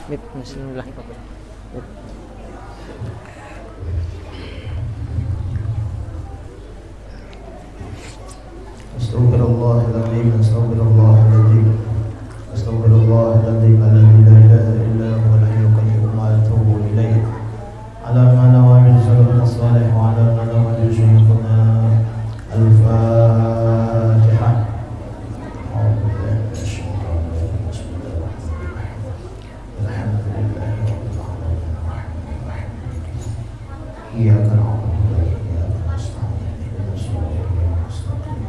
Bismillah. Astaghfirullahaladzim, astaghfirullahaladzim, astaghfirullahaladzim, alladzi la ilaha illa huwa al-hayyul qayyum wa atubu ilaih. Ala ma nawamil sallallahu salih wa ala ma nawamil syaikhuna al-Fatihah. Iyyaka na'budu wa iyyaka nasta'in ihdinas siratal mustaqim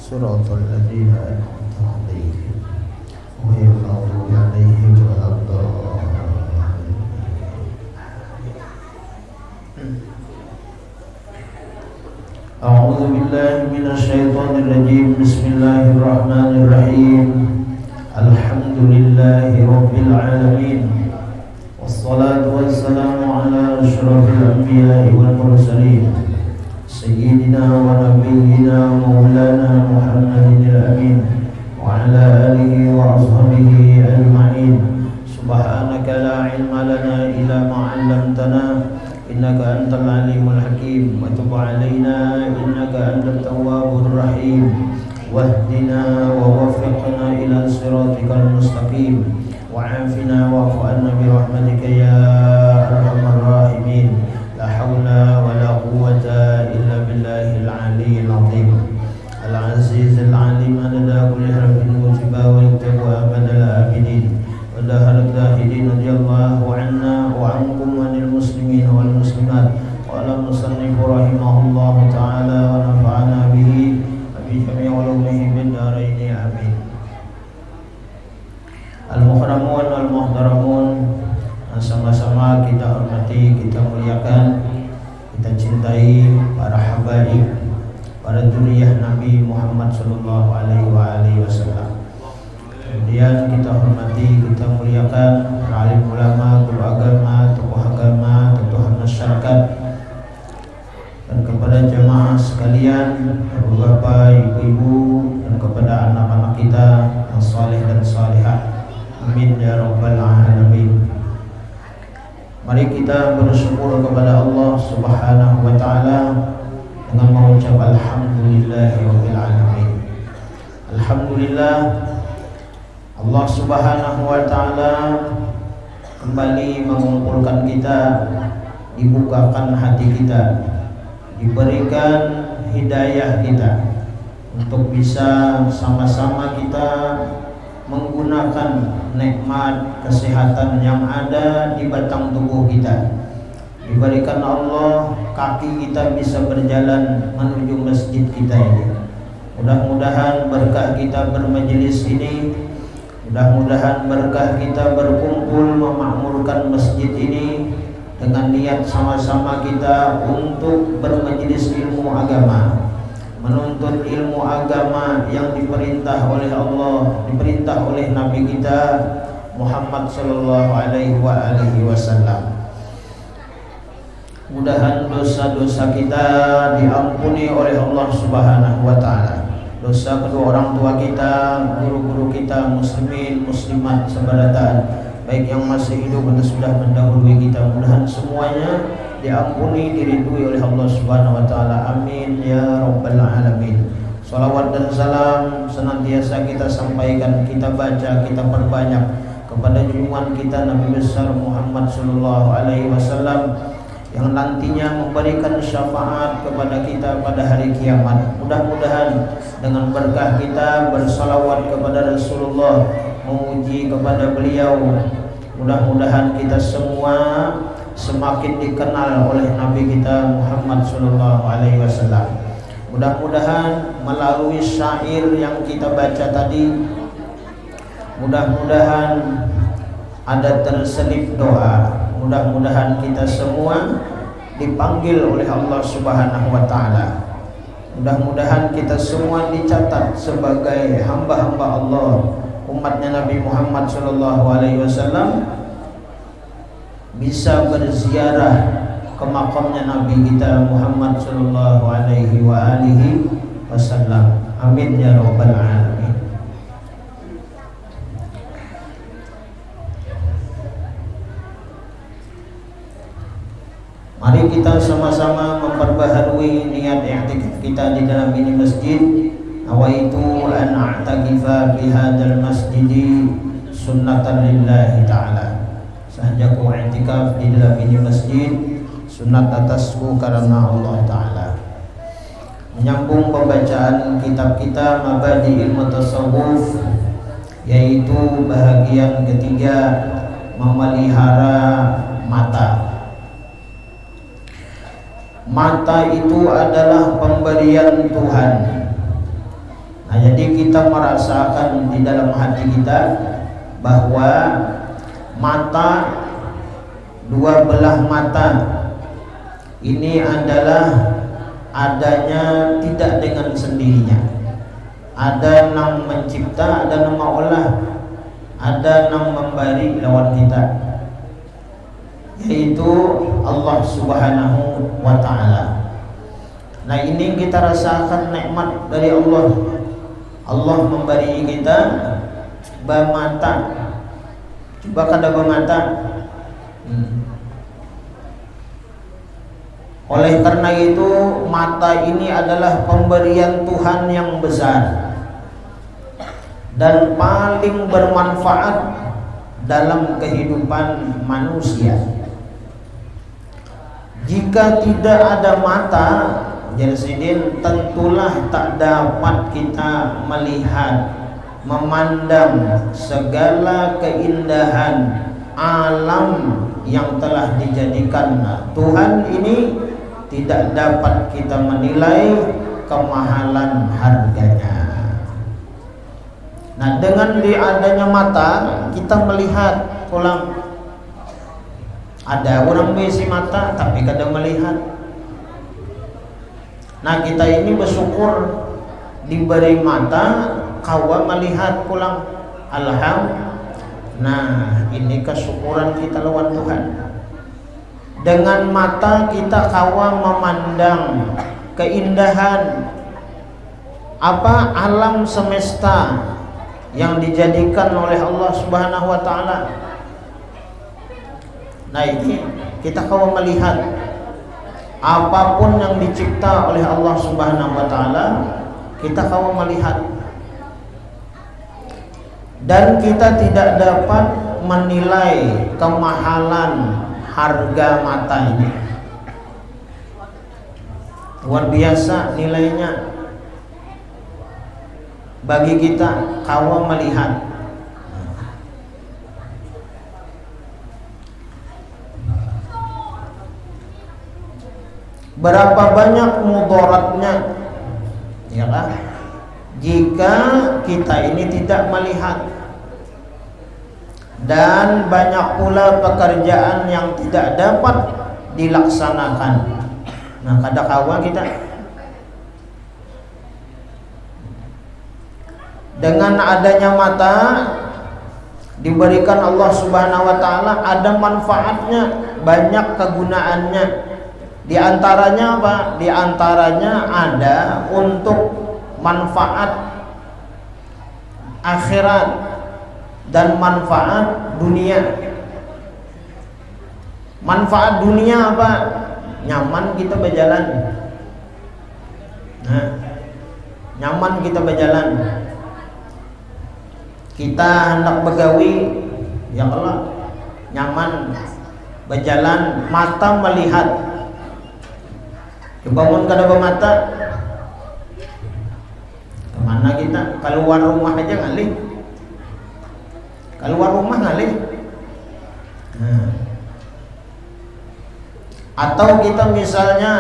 siratal ladzina an'amta 'alaihim ghairil maghdubi 'alaihim waladdallin. A'udzu billahi minasy syaithanir rajim. Bismillahirrahmanirrahim. Alhamdulillahi rabbil alamin. Wassalatu wassalamu ala asyrafil anbiya'i wal mursalin sayyidina wa nabiyyina maulana Muhammadin al-amin wa ala alihi wa ashabihi ajma'in. Subhanaka la ilma lana illa ma 'allamtana innaka antal alimul hakim wa tub 'alaina innaka antat tawwabur rahim wahdina wa waffiqna ila siratikal mustaqim wa'afina wa'fu anna birahmatika ya arhamar rahimin. La hawla wa la quwwata illa billahil aliyyil azim al-azizil alim adada kulli harfin mutiba wa yaktabu abadal abidin wa daharat dahidin radiyallahu anna wa ankum anil muslimin wal muslimat. Qala musannif rahimahullahu ta'ala wa nafa'ana bihi bi jami' ulumihi bid darain amin. Al-muhramun wal-muhtaramun, sama-sama kita hormati, kita muliakan, kita cintai para habaib, para dzurriyyah Nabi Muhammad sallallahu alaihi wasallam. Kemudian kita hormati, kita muliakan para alim ulama, guru agama, tokoh agama, tokoh masyarakat, dan kepada jemaah sekalian, bapak, ibu-ibu, dan kepada anak-anak kita yang saleh dan salihah. Amin ya rabbal alamin. Mari kita bersyukur kepada Allah Subhanahu wa taala dengan mengucap alhamdulillahirabbil alamin. Alhamdulillah, Allah Subhanahu wa taala kembali mengumpulkan kita, dibukakan hati kita, diberikan hidayah kita untuk bisa sama-sama kita menggunakan nikmat kesehatan yang ada di batang tubuh kita. Diberikan Allah kaki kita bisa berjalan menuju masjid kita ini. Mudah-mudahan berkah kita bermajelis ini, mudah-mudahan berkah kita berkumpul memakmurkan masjid ini dengan niat sama-sama kita untuk bermajelis ilmu agama, menuntut ilmu agama yang diperintah oleh Allah, diperintah oleh Nabi kita Muhammad sallallahu alaihi wasallam. Mudahan dosa-dosa kita diampuni oleh Allah Subhanahu wa taala. Dosa kedua orang tua kita, guru-guru kita, muslimin, muslimat sebaratan, baik yang masih hidup atau sudah mendahului kita, mudahan semuanya diampuni, diridhui oleh Allah Subhanahu wa taala. Amin ya rabbal alamin. Salawat dan salam senantiasa kita sampaikan, kita baca, kita perbanyak kepada junjungan kita Nabi besar Muhammad sallallahu alaihi wasallam yang nantinya memberikan syafaat kepada kita pada hari kiamat. Mudah-mudahan dengan berkah kita bersalawat kepada Rasulullah, memuji kepada beliau, mudah-mudahan kita semua semakin dikenal oleh Nabi kita Muhammad sallallahu alaihi wasallam. Mudah-mudahan melalui syair yang kita baca tadi, mudah-mudahan ada terselip doa. Mudah-mudahan kita semua dipanggil oleh Allah Subhanahu wa taala. Mudah-mudahan kita semua dicatat sebagai hamba-hamba Allah, umatnya Nabi Muhammad sallallahu alaihi wasallam, bisa berziarah ke makamnya Nabi kita Muhammad sallallahu alaihi wasallam. Amin ya rabbal alamin. Mari kita sama-sama memperbaharui niat i'tikaf kita di dalam ini masjid. Nawaitu an a'takifa fi hadzal masjidi sunnatan lillahi ta'ala. Sahaja ku i'tikaf di dalam ini masjid sunat atasku karena Allah Ta'ala. Menyambung pembacaan kitab kita Mabadi Ilmu Tasawuf, yaitu bahagian ketiga, memelihara mata. Mata itu adalah pemberian Tuhan. Nah, jadi kita merasakan di dalam hati kita bahwa mata, dua belah mata ini adalah adanya tidak dengan sendirinya. Ada yang mencipta, ada yang mengolah, ada yang memberi lawan kita, yaitu Allah Subhanahu wa Ta'ala. Nah, ini kita rasakan nikmat dari Allah. Allah memberi kita mata. Coba kada bermata. Oleh karena itu, mata ini adalah pemberian Tuhan yang besar dan paling bermanfaat dalam kehidupan manusia. Jika tidak ada mata, Jalsidin, tentulah tak dapat kita melihat, memandang segala keindahan alam yang telah dijadikan Tuhan ini. Tidak dapat kita menilai kemahalan harganya. Nah, dengan diadanya mata kita melihat pulang. Ada orang besi mata tapi kadang melihat. Nah, kita ini bersyukur diberi mata, kawa melihat pulang. Alhamdulillah. Nah, ini kesyukuran kita lawan Tuhan. Dengan mata kita kawa memandang keindahan apa alam semesta yang dijadikan oleh Allah Subhanahu wa Ta'ala. Nah, ini kita kawa melihat apapun yang dicipta oleh Allah Subhanahu wa Ta'ala, kita kawa melihat. Dan kita tidak dapat menilai kemahalan harga mata ini. Luar biasa nilainya bagi kita kawa melihat. Berapa banyak mudaratnya, ya kan? Jika kita ini tidak melihat. Dan banyak pula pekerjaan yang tidak dapat dilaksanakan. Nah, kada kawa kita. Dengan adanya mata diberikan Allah Subhanahu wa Ta'ala, ada manfaatnya, banyak kegunaannya. Di antaranya apa? Di antaranya ada untuk manfaat akhirat dan manfaat dunia. Manfaat dunia apa? Nyaman kita berjalan. Nah, nyaman kita berjalan. Kita hendak begawi, ya Allah, nyaman berjalan, mata melihat. Kebangun kada bermata, kemana kita? Keluar rumah aja ngalih. Keluar rumah ngalih. Nah. Atau kita misalnya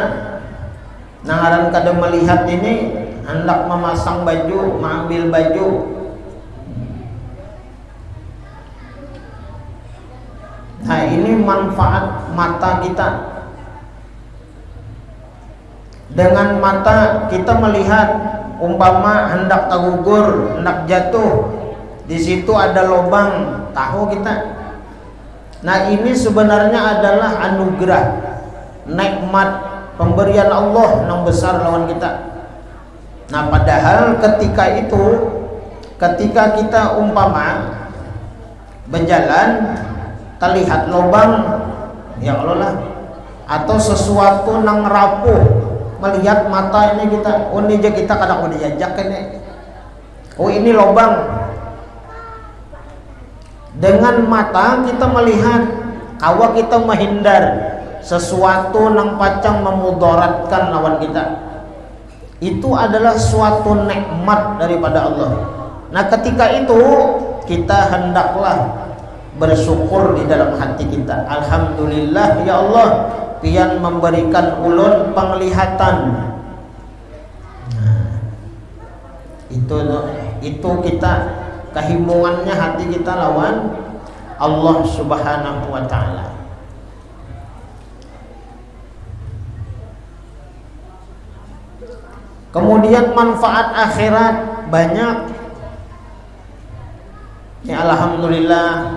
nangaran kada melihat ini, hendak memasang baju, mengambil baju. Nah, ini manfaat mata kita. Dengan mata kita melihat, umpama hendak tergugur, hendak jatuh, di situ ada lubang, tahu kita. Nah, ini sebenarnya adalah anugerah, nikmat, pemberian Allah yang besar lawan kita. Nah, padahal ketika itu, ketika kita umpama berjalan, terlihat lubang, ya Allah lah, atau sesuatu nang rapuh, melihat mata ini kita, oh ini kita kadang udah jajak ini, oh ini lubang. Dengan mata kita melihat, kawa kita menghindar sesuatu nang pacang memudaratkan lawan kita. Itu adalah suatu nikmat daripada Allah. Nah ketika itu kita hendaklah bersyukur di dalam hati kita. Alhamdulillah ya Allah, pian memberikan ulun penglihatan. Nah, itu kita kehimbungannya hati kita lawan Allah Subhanahu wa taala. Kemudian manfaat akhirat banyak. Ya alhamdulillah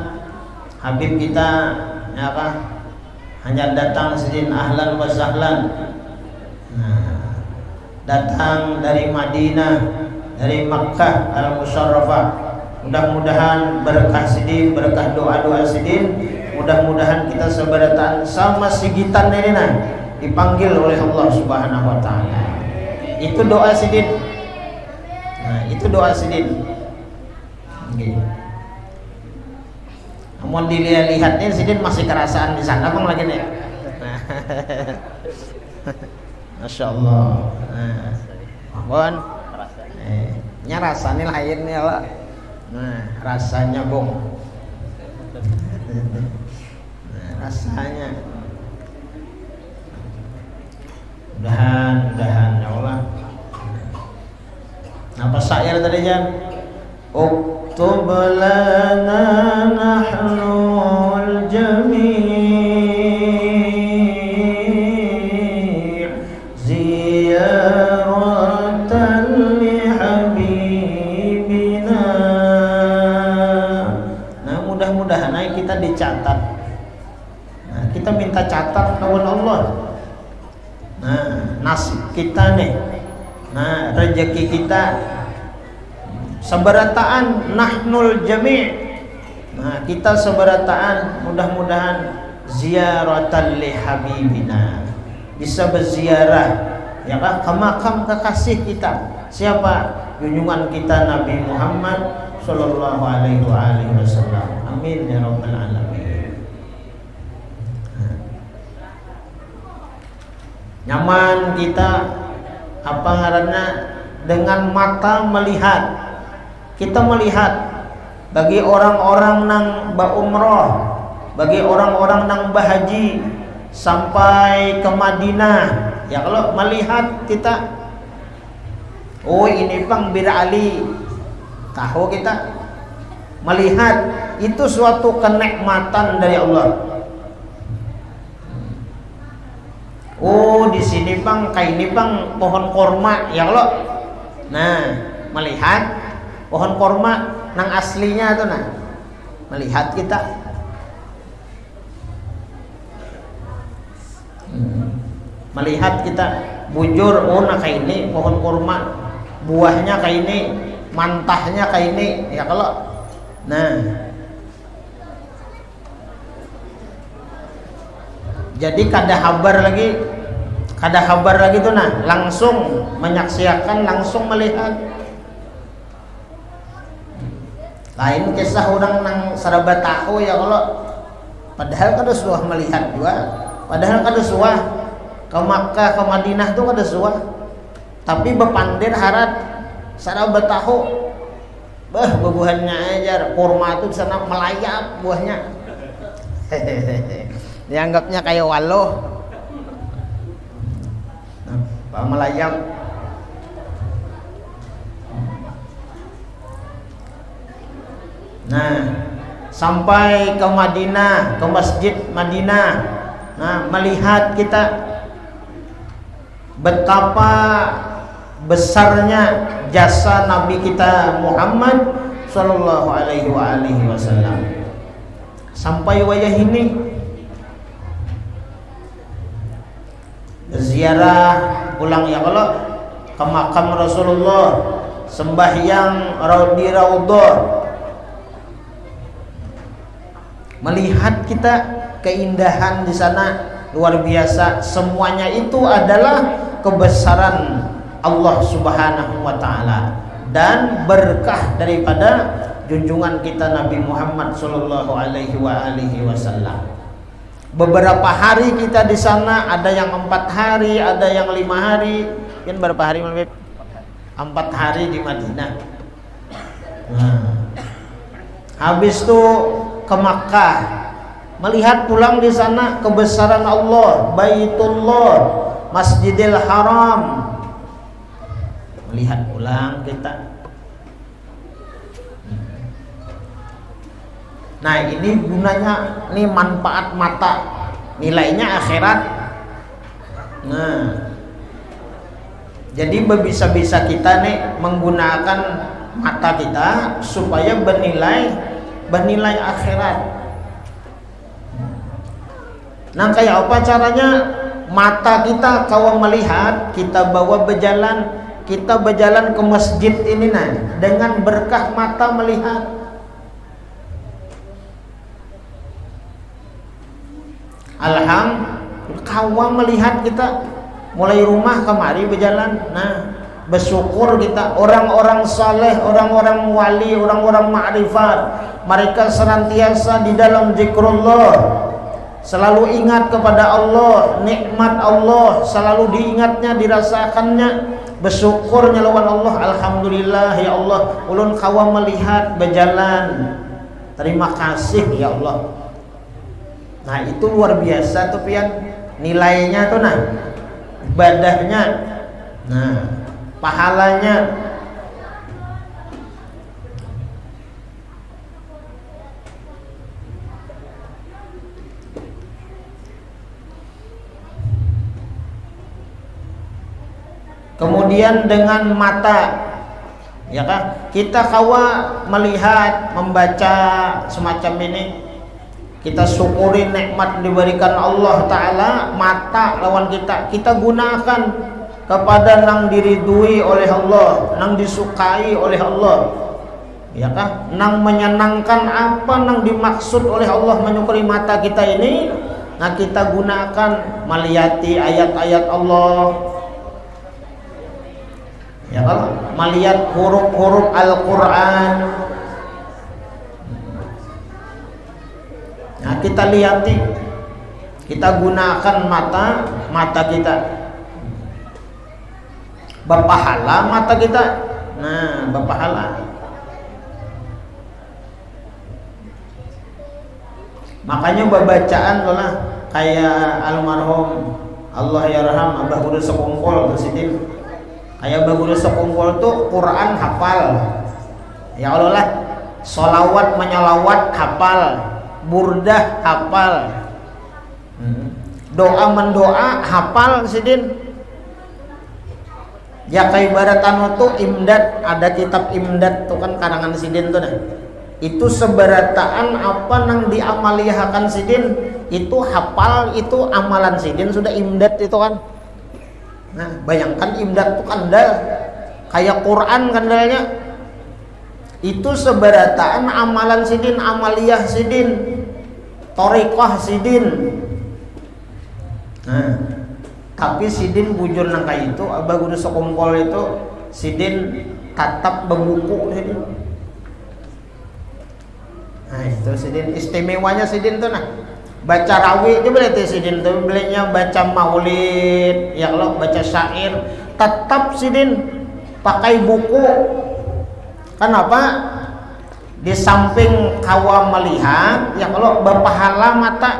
Habib kita ya kan hanya datang sedin ahlan wa sahlan. Nah, datang dari Madinah, dari Makkah al-Musyarrafah. Mudah-mudahan berkah sidin, berkah doa-doa sidin, mudah-mudahan kita seberataan sama sigitan ini nah dipanggil oleh Allah Subhanahu wa taala. Itu doa sidin. Nah, itu doa sidin. Okay. Namun dilihat-lihatnya sidin masih kerasaan di sana bang lagi nih. Nah. Masya Allah. Nah. Bon. Nya rasanya lain ya lah. Nah, rasanya bong. Nah, rasanya. Mudahan ya Allah. Apa syair tadi Jan? Uktub lana nahnu al-jami' ziyaratan li habibina. Nah mudah-mudahan kita dicatat. Nah, kita minta catat lawan Allah. Nah, nasib kita nih. Nah, rezeki kita seberataan nahnul jami'. Nah, kita seberataan mudah-mudahan ziaratan li habibina. Bisa berziarah ya kan ke makam kekasih kita. Siapa? Junjungan kita Nabi Muhammad sallallahu alaihi wasallam. Amin ya rabbal alamin. Nyaman kita apa ngaranna dengan mata melihat. Kita melihat bagi orang-orang nang umroh, bagi orang-orang nang bahaji sampai ke Madinah. Ya kalau melihat kita, oh ini bang Bir Ali, tahu kita melihat itu suatu kenikmatan dari Allah. Oh di sini bang, kayak ini bang pohon korma ya lo. Nah melihat pohon korma nang aslinya tuh nah, melihat kita. Melihat kita bujur, oh nah kayak ini pohon korma, buahnya kayak ini, mantahnya kayak ini ya kalau. Nah jadi kada kabar lagi tuh nah, langsung menyaksikan, langsung melihat. Lain kisah orang nang sarabat tahu ya kalau padahal kada suah melihat juga, padahal kada suah ke Makkah ke Madinah tuh kada suah, tapi bepandir harat sarabat tahu, buahnya aja kurma itu di sana melayap buahnya. Dianggapnya kayak waloh. Nah, melayap. Nah, sampai ke Madinah, ke Masjid Madinah. Nah, melihat kita betapa besarnya jasa Nabi kita Muhammad sallallahu alaihi wasallam. Sampai wayah ini ziarah pulang ya kalau ke makam Rasulullah, sembahyang di raudhah, melihat kita keindahan di sana. luar biasa. Semuanya itu adalah kebesaran Allah Subhanahu wa taala dan berkah daripada junjungan kita Nabi Muhammad sallallahu alaihi wasallam. Beberapa hari kita di sana, ada yang 4 hari, ada yang 5 hari. Kan berapa hari Mas Beb? 4 hari di Madinah. Nah, habis itu ke Makkah, melihat pulang di sana kebesaran Allah, Baitullah, Masjidil Haram. Melihat pulang kita. Nah, ini gunanya, ini manfaat mata, nilainya akhirat. Nah, jadi bisa-bisa kita nih menggunakan mata kita supaya bernilai akhirat. Nah, kayak apa caranya? Mata kita kalau melihat, kita bawa berjalan, kita berjalan ke masjid ini nah, dengan berkah mata melihat. Alhamdulillah, kawan melihat kita mulai rumah kemari berjalan. Nah, bersyukur kita. Orang-orang saleh, orang-orang wali, orang-orang ma'rifat, mereka senantiasa di dalam zikrullah, selalu ingat kepada Allah, nikmat Allah selalu diingatnya, dirasakannya, bersyukurnya lawan Allah. Alhamdulillah ya Allah, ulun kawan melihat berjalan, terima kasih ya Allah. Nah, itu luar biasa tuh pian, nilainya tuh nah, ibadahnya, nah, pahalanya. Kemudian dengan mata, ya kan, kita kawa melihat, membaca semacam ini, kita syukuri nikmat diberikan Allah Ta'ala. Mata lawan kita gunakan kepada nang diridui oleh Allah, nang disukai oleh Allah, ya kan, nang menyenangkan apa nang dimaksud oleh Allah. Menyukuri mata kita ini, nah kita gunakan melihati ayat-ayat Allah, ya kan, melihat huruf-huruf Al-Quran. Nah, kita lihati, kita gunakan mata kita, berpahala mata kita. Nah, berpahala. Makanya bacaan lah kayak almarhum Allah yarham Abah Guru Sekongkol Sidin. Kayak Abah Guru Sekongkol tuh Quran hafal, ya Allah lah, sholawat menyolawat hafal, burdah hafal, doa mendoa hafal Sidin. Ya kayak ibaratan tuh imdad, ada kitab imdad tuh kan karangan Sidin tuh nah. Itu seberataan apa nang diamalihakan Sidin, itu hafal, itu amalan Sidin sudah imdad itu kan. Nah, bayangkan imdad tuh kandal, kayak Quran kandalnya. Itu seberataan amalan Sidin, amaliyah Sidin, thariqah Sidin. Nah, tapi Sidin bujur nangka itu, Abah Guru Sekongkol itu Sidin tatap bebuku Sidin. Nah, itu Sidin istimewanya Sidin tuh nah. Baca rawi aja berarti Sidin tuh belinya baca maulid, ya Allah, baca syair, tetap Sidin pakai buku. Kenapa? Di samping kawa melihat, ya kalau berpahala mata.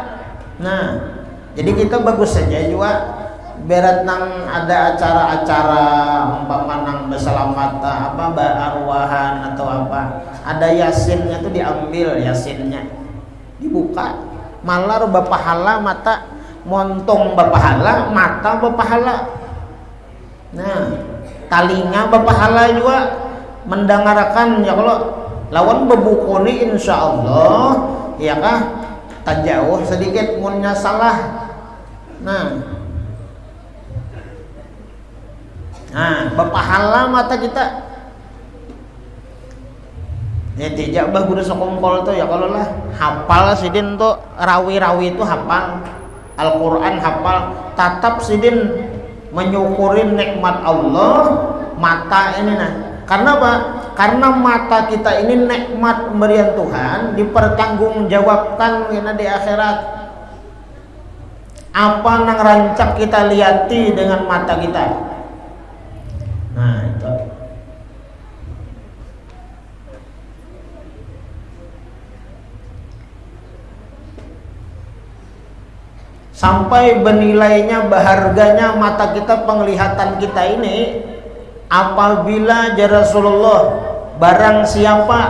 Nah, jadi kita bagus saja juga berat nang ada acara-acara umpama nang besalamata apa arwahan atau apa, ada yasinnya tuh diambil, yasinnya dibuka, malar berpahala mata, montong berpahala mata, berpahala. Nah, talinga berpahala juga, mendengarkan ya kalau lawan bebukuni insyaallah ya kah tak jauh sedikit munnya salah. Nah, berpahala mata kita. Ya tidak Abah Guru Sekongkol tuh ya kalau lah hafal Sidin tuh rawi-rawi itu hafal. Al-Quran hafal, tatap sidin menyukurin nikmat Allah mata ini nah. Karena apa? Karena mata kita ini nikmat pemberian Tuhan, dipertanggungjawabkan di akhirat. Apa nang rancak kita lihati dengan mata kita? Nah itu. Sampai bernilainya, berharganya mata kita, penglihatan kita ini, apabila ya Rasulullah, barang siapa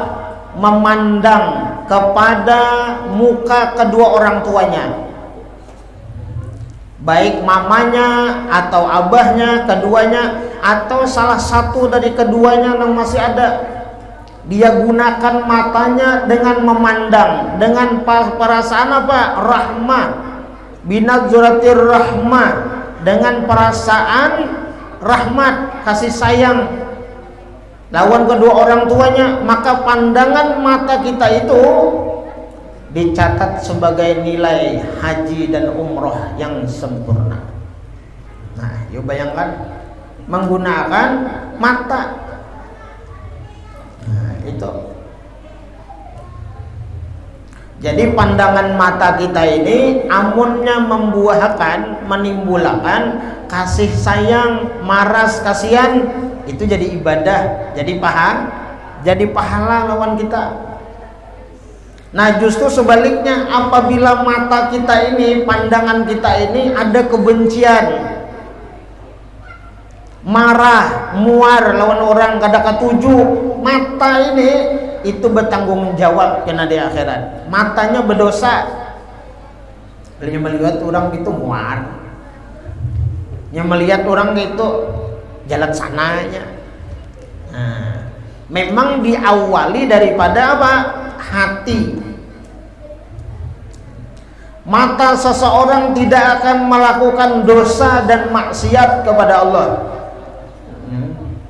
memandang kepada muka kedua orang tuanya, baik mamanya atau abahnya, keduanya, atau salah satu dari keduanya yang masih ada, dia gunakan matanya dengan memandang, dengan perasaan apa? Rahmah, binadzuratir rahmah, dengan perasaan rahmat, kasih sayang lawan kedua orang tuanya, maka pandangan mata kita itu dicatat sebagai nilai haji dan umroh yang sempurna. Nah, yuk bayangkan menggunakan mata. Nah, itu. Jadi pandangan mata kita ini amunnya membuahkan, menimbulkan kasih sayang, maras, kasihan, itu jadi ibadah, jadi pahala lawan kita. Nah justru sebaliknya, apabila mata kita ini, pandangan kita ini ada kebencian, marah, muar lawan orang, kada ketuju, mata ini itu bertanggung jawab kena di akhirat. Matanya berdosa. Beliau melihat orang itu muar, yang melihat orang itu jalan sananya. Nah, memang diawali daripada apa? Hati. Mata seseorang tidak akan melakukan dosa dan maksiat kepada Allah.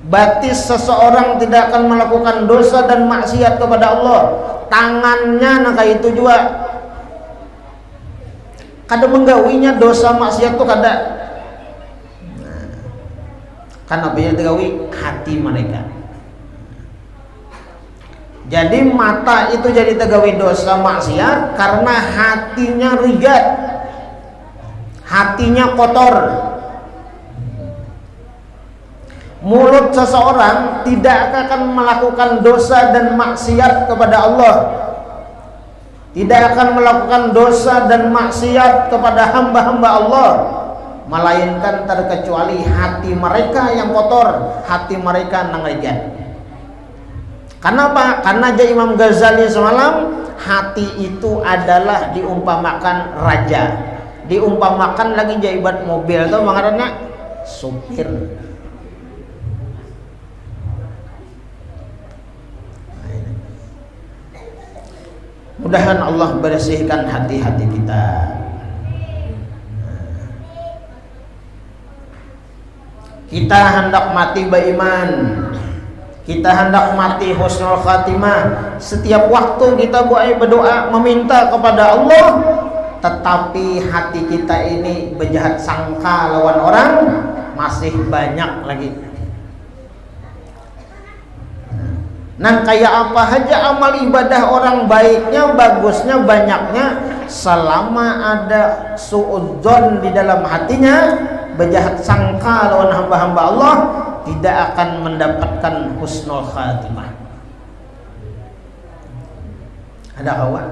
Batis seseorang tidak akan melakukan dosa dan maksiat kepada Allah. Tangannya naka itu juga kada menggawinya dosa maksiat itu kada. Kan apa yang digawi? Hati mereka. Jadi mata itu jadi tegawi dosa maksiat karena hatinya rigat, hatinya kotor. Mulut seseorang tidak akan melakukan dosa dan maksiat kepada Allah, tidak akan melakukan dosa dan maksiat kepada hamba-hamba Allah, melainkan terkecuali hati mereka yang kotor, hati mereka nang rigat. Kenapa? Karena aja Imam Ghazali semalam, hati itu adalah diumpamakan raja, diumpamakan lagi jaibat mobil tuh makanya supir. Mudahan Allah bersihkan hati-hati kita. Kita hendak mati beriman, kita hendak mati husnul khatimah. Setiap waktu kita berdoa meminta kepada Allah, tetapi hati kita ini berjahat sangka lawan orang masih banyak lagi. Nah kayak apa aja amal ibadah orang, baiknya, bagusnya, banyaknya, selama ada suudzon di dalam hatinya, berjahat sangka lawan hamba-hamba Allah, tidak akan mendapatkan husnul khatimah. Ada kawan?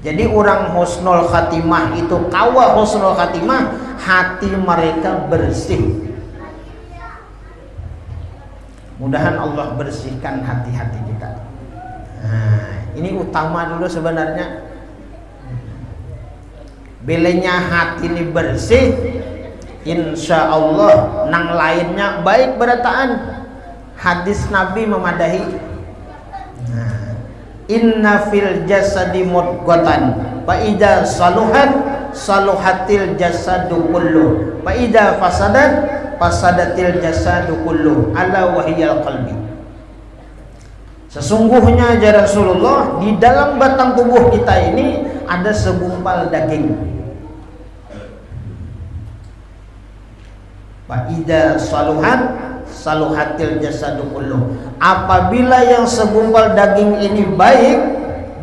Jadi orang husnul khatimah itu kawa husnul khatimah, hati mereka bersih. Mudahan Allah bersihkan hati-hati kita. Nah, ini utama dulu sebenarnya. Bilanya hati ini bersih, insya Allah nang lainnya baik berataan. Hadis Nabi memadahi. Nah, inna fil jasadi mudghatan, fa idza saluhat saluhatil jasadu kullu, fa idza fasadat, 'fasadatil jasadu kullu, ala wahiyal qalbi. Sesungguhnya ya Rasulullah, di dalam batang tubuh kita ini ada segumpal daging. Fa idza saluhat saluhatil jasadu kulluh. Apabila yang segumpal daging ini baik,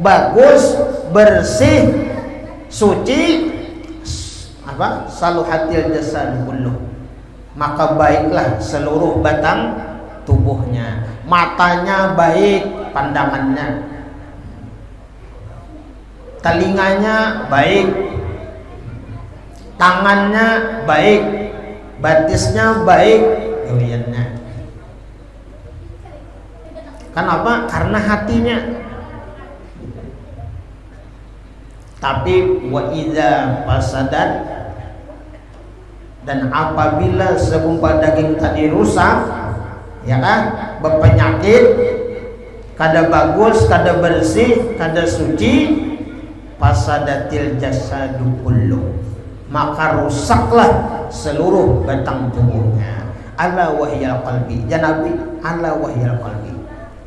bagus, bersih, suci, saluhatil jasadu kulluh, maka baiklah seluruh batang tubuhnya. Matanya baik pandangannya, telinganya baik, tangannya baik, batisnya baik, duriannya. Kenapa? Karena hatinya. Tapi wa idza fasadat, dan apabila segumpal daging tadi rusak, ya kan, berpenyakit, kada bagus, kada bersih, kada suci, fasadatil jasadu kullu, maka rusaklah seluruh batang tubuhnya. Ala wahyal qalbi, ya Nabi, ala wahyal qalbi,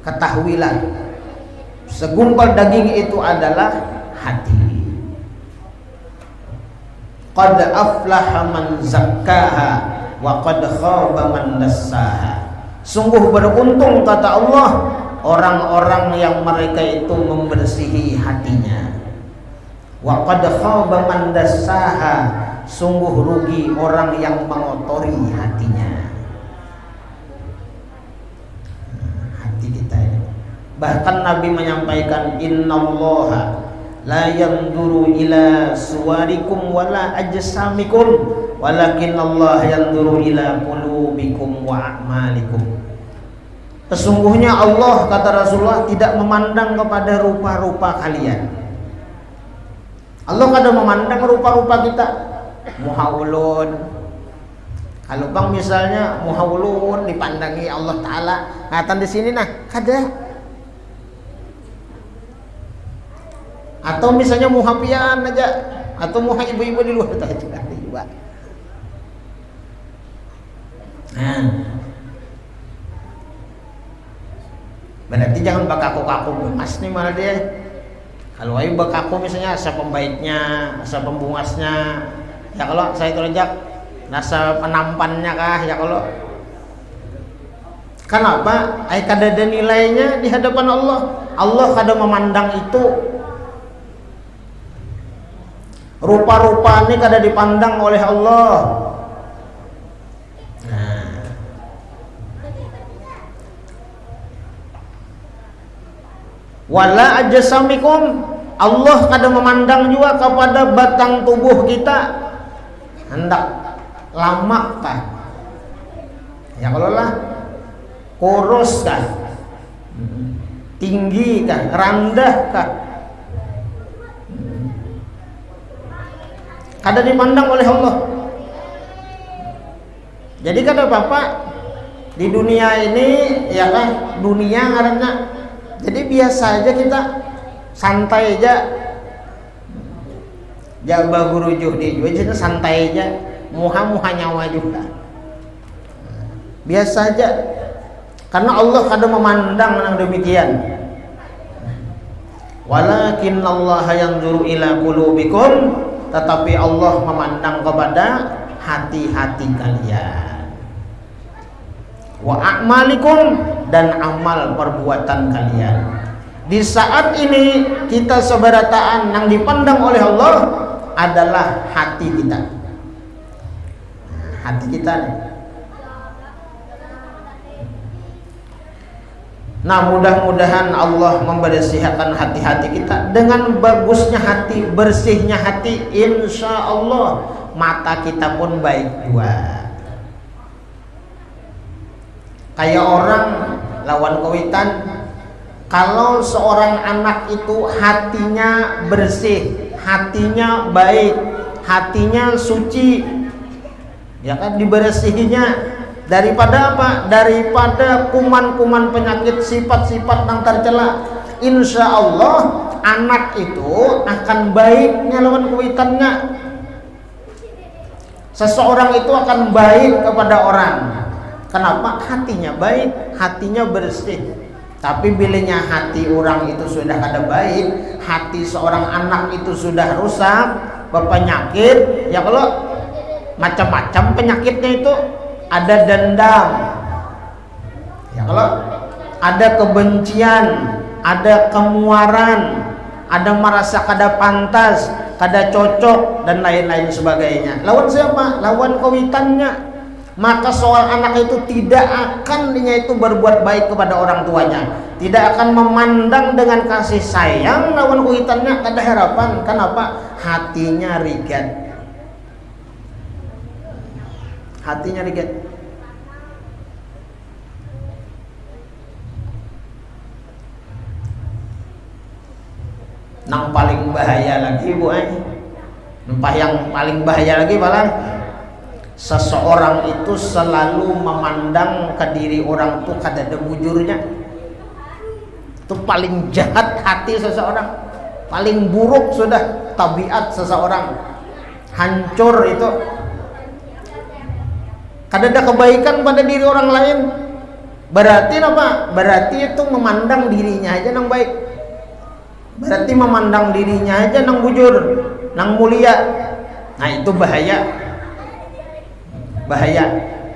ketahuilah segumpal daging itu adalah hati. Qad aflaha man zakkaha wa qad khaba man dassaha. Sungguh beruntung, kata Allah, orang-orang yang mereka itu membersihi hatinya. Wa qad khaba man dassaha. Sungguh rugi orang yang mengotori hatinya. Hati kita ini. Bahkan Nabi menyampaikan, innallaha la yanzuru ila suwarikum wala ajsamikum walakin Allah yanzuru ila qulubikum wa a'malikum. Sesungguhnya Allah, kata Rasulullah, tidak memandang kepada rupa-rupa kalian. Allah kada memandang rupa-rupa kita. Muhawulun, kalau bang misalnya muhawulun dipandangi Allah Ta'ala, ngatan di sini nah kada. Atau misalnya muhapian aja, atau muha ibu-ibu di luar itu juga. Nah, berarti jangan bakaku-kaku mas nih malah dia. Kalau ayo bakaku misalnya asa pembaiknya, asa pembungasnya, ya kalau saya terjak rasa penampannya kah, ya kalau kenapa? Ay kada ada nilainya di hadapan Allah. Allah kada memandang itu. Rupa-rupa ini kada dipandang oleh Allah. Nah, wala ajsamikum, Allah kada memandang juga kepada batang tubuh kita. Hendak lama kah? Ya kalau lah kurus kah? Tinggi kah? Rendah kah? Kada dipandang oleh Allah. Jadi kata Bapak, di dunia ini ya kan, dunia ngaranna. Jadi biasa aja kita, santai aja. Jaga guru juhdi juga santai aja, muha-muha nyawa juga. Biasa aja. Karena Allah kada memandang yang demikian. Walakin Allah yanzuru ila qulubikum, tetapi Allah memandang kepada hati-hati kalian. Wa a'malikum, dan amal perbuatan kalian. Di saat ini kita seberataan yang dipandang oleh Allah adalah hati kita. Hati kita nih. Nah, mudah-mudahan Allah membersihkan hati-hati kita. Dengan bagusnya hati, bersihnya hati, insya Allah mata kita pun baik juga. Kayak orang lawan kawitan, kalau seorang anak itu hatinya bersih, hatinya baik, hatinya suci, ya kan, dibersihinya. Daripada apa? Daripada kuman-kuman penyakit, sifat-sifat yang tercela. Insya Allah anak itu akan baiknya lawan kuitannya. Seseorang itu akan baik kepada orang. Kenapa? Hatinya baik, hatinya bersih. Tapi bilanya hati orang itu sudah kada baik, hati seorang anak itu sudah rusak, berpenyakit, ya kalau macam-macam penyakitnya itu, ada dendam, ya kalau ada kebencian, ada kemuaran, ada merasa kada pantas, kada cocok, dan lain-lain sebagainya. Lawan siapa? Lawan kawitannya. Maka soal anak itu tidak akan dia itu berbuat baik kepada orang tuanya, tidak akan memandang dengan kasih sayang lawan kawitannya, kada harapan. Kenapa? Hatinya rigat. Hatinya rigat. Nang paling bahaya lagi Bu, yang paling bahaya lagi malah seseorang itu selalu memandang ke diri orang tuh kada ada bujurnya. Itu paling jahat hati seseorang, paling buruk sudah tabiat seseorang, hancur itu. Kada ada kebaikan pada diri orang lain. Berarti apa? Berarti itu memandang dirinya aja nang baik. Berarti memandang dirinya aja nang bujur, nang mulia. Nah itu bahaya. Bahaya.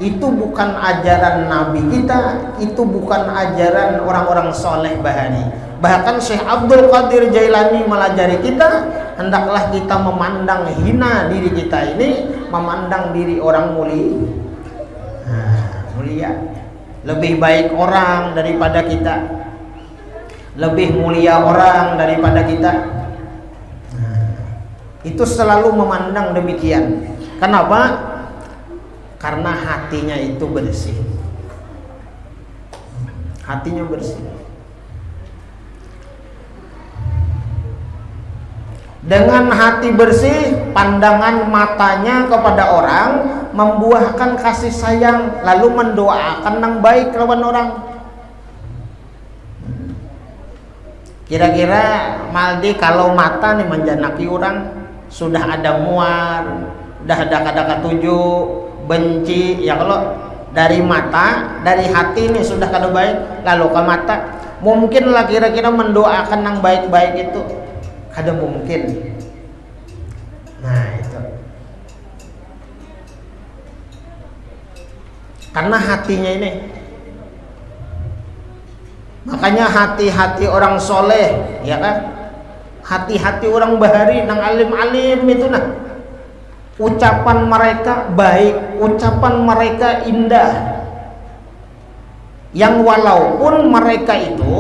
Itu bukan ajaran Nabi kita, itu bukan ajaran orang-orang soleh bahani. Bahkan Syekh Abdul Qadir Jailani melajari kita, hendaklah kita memandang hina diri kita ini, memandang diri orang mulia. Mulia. Lebih baik orang daripada kita, lebih mulia orang daripada kita. Itu selalu memandang demikian. Kenapa? Karena hatinya itu bersih. Hatinya bersih. Dengan hati bersih, pandangan matanya kepada orang membuahkan kasih sayang, lalu mendoakan yang baik lawan orang. Kira-kira Maldi kalau mata nih menjanaki orang, sudah ada muar, sudah ada kata ketujuh, benci, ya kalau dari mata, dari hati ini sudah kada baik, lalu ke mata, mungkinlah kira-kira mendoakan yang baik-baik itu, kada mungkin. Nah itu karena hatinya ini. Makanya hati-hati orang soleh, ya kan, hati-hati orang bahari nang alim-alim itu nah, ucapan mereka baik, ucapan mereka indah, yang walaupun mereka itu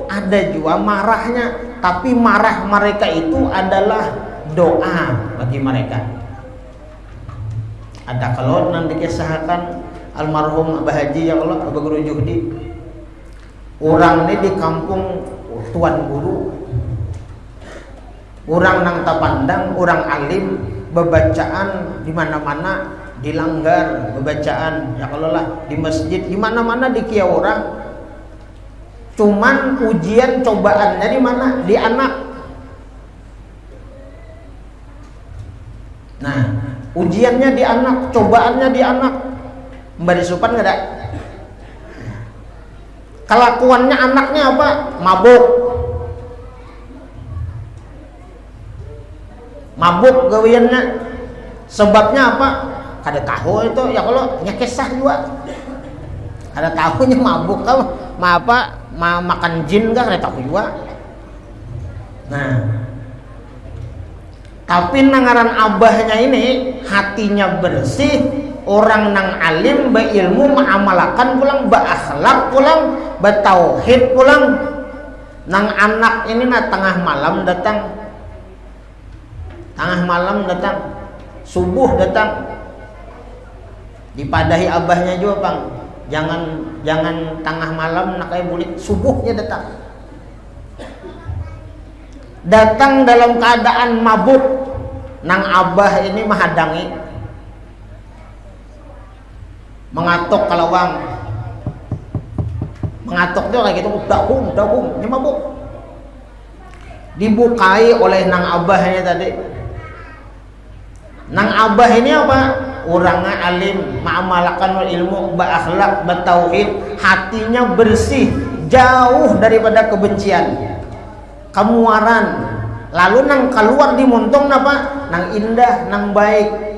ada juga marahnya, tapi marah mereka itu adalah doa bagi mereka. Ada kalau nanti dikisahkan almarhum Abah Haji, ya Allah, Abah Guru Juhdi, orang ini di kampung Tuan Guru, orang nang tapandang, orang alim, bebacaan di mana-mana dilanggar, bebacaan ya kalau lah di masjid, di mana-mana di kia orang. Cuman ujian cobaannya di mana? Di anak. Nah, ujiannya di anak, cobaannya di anak. Mbak disupan nggak ada? Kelakuannya anaknya apa? Mabuk. Mabuk gawiannya. Sebabnya apa? Kada tahu itu, ya kalau nyekesah juga. Kada tahunya mabuk kah? Makan jin kah? Kada tahu juga. Nah, tapi nangaran abahnya ini hatinya bersih, orang nang alim, berilmu, mengamalkan pulang, berakhlak pulang, betauhid pulang. Nang anak ini nah tengah malam datang, subuh datang, dipadahi abahnya juga, Bang, jangan tengah malam nak kayak bulik, subuhnya datang dalam keadaan mabuk. Nang abah ini menghadangi, mengatok kalawang, mengatok dia kayak gitu, dakum, ini mabuk. Dibukai oleh nang abahnya tadi. Nang abah ini apa? Orangnya alim, mengamalkan ilmu, berakhlak, bertauhid, hatinya bersih, jauh daripada kebencian, kemuaran. Lalu nang keluar di montong napa? Nang indah, nang baik.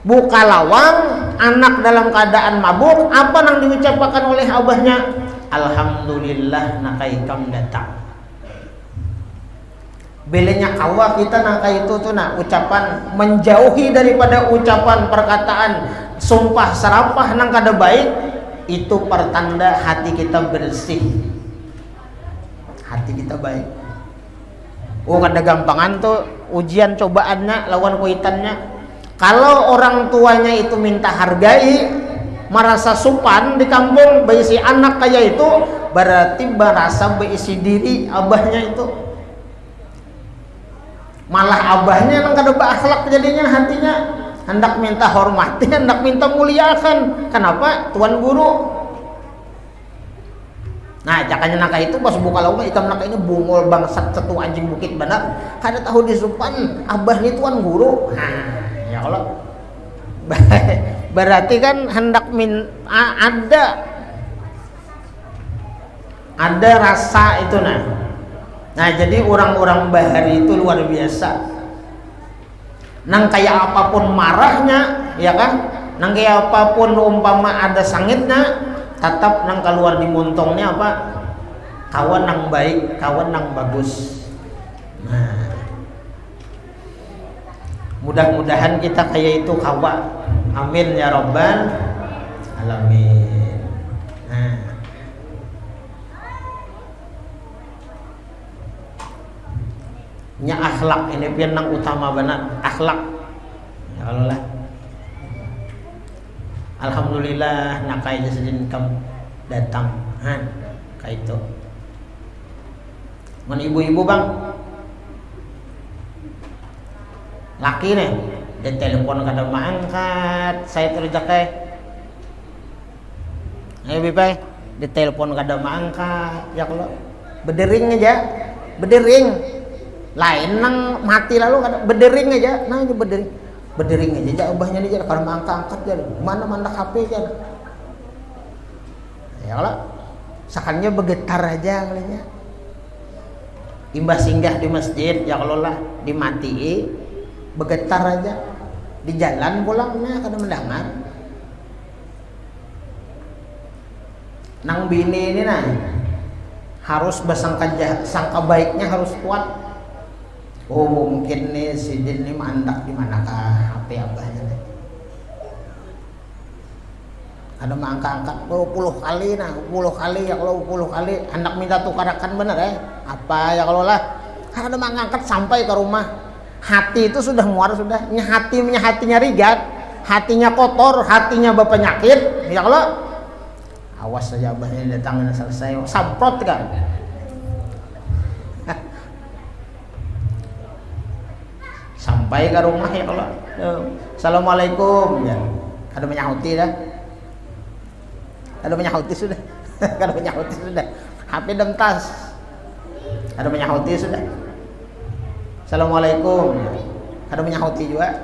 Buka lawang, anak dalam keadaan mabuk, apa nang diucapkan oleh abahnya? Alhamdulillah nakai kam datang. Belenya kawa kita nangka itu tuh ucapan menjauhi daripada ucapan perkataan sumpah serapah nang kada baik, itu pertanda hati kita bersih, hati kita baik. Kada gampangan tuh ujian cobaannya lawan kuitannya. Kalau orang tuanya itu minta hargai, merasa sopan di kampung, berisi anak kayak itu, berarti merasa berisi diri abahnya itu. Malah abahnya yang kada berakhlak jadinya hatinya, hendak minta hormati, hendak minta muliakan. Kenapa? Tuan guru. Nah, jakanya naka itu pas buka lawang ikam naka ini bungol bangsat satu anjing bukit benar. Kada tahu disupan abah ni tuan guru. Nah, ya Allah. Berarti kan hendak ada rasa itu nah. Nah, jadi orang-orang bahari itu luar biasa. Nang kayak apapun marahnya, ya kan? Nang kayak apapun umpama ada sangitnya, tetap nang keluar di montongnya apa? Kawan nang baik, kawan nang bagus. Nah, mudah-mudahan kita kayak itu kawan. Amin ya rabbal alamin. Nah, nya akhlak ini pian nang utama benar, akhlak. Ya Allah. Alhamdulillah nakai jasadin kam datang. Kayak itu. Mun ibu-ibu bang, laki nih, dia telepon kada maangkat, saya terjakai. Ayo bipai, dia telepon kada maangkat, ya kalau berdering aja, berdering. Lain nang mati lalu kada berdering aja, nah aja berdering aja abahnya dia kalau angkat jadi mana HP aja. Ya kalau sakannya bergetar aja kalinya. Imbas singgah di masjid ya kalau lah dimati bergetar aja. Di jalan pulangnya kada mendengar. Nang bini ini nah harus sangka baiknya harus kuat. Oh mungkin nih si Din ini mandak di manakah HP abahnya nih. Ada mangka-angkat 20 kali nah, 10 kali ya kalau 10 kali hendak minta tukarakan bener apa ya kalau lah ada mangka-angkat sampai ke rumah. Hati itu sudah muar sudah, hatinya rigat, hatinya kotor, hatinya berpenyakit. Ya kalau awas saja abahnya datang selesai samprot kan. Sampai ke rumah ya kalau assalamualaikum ya ada menyahuti dah, ada menyahuti sudah ada menyahuti sudah, HP dalam tas ada menyahuti sudah, assalamualaikum ya. Ada menyahuti juga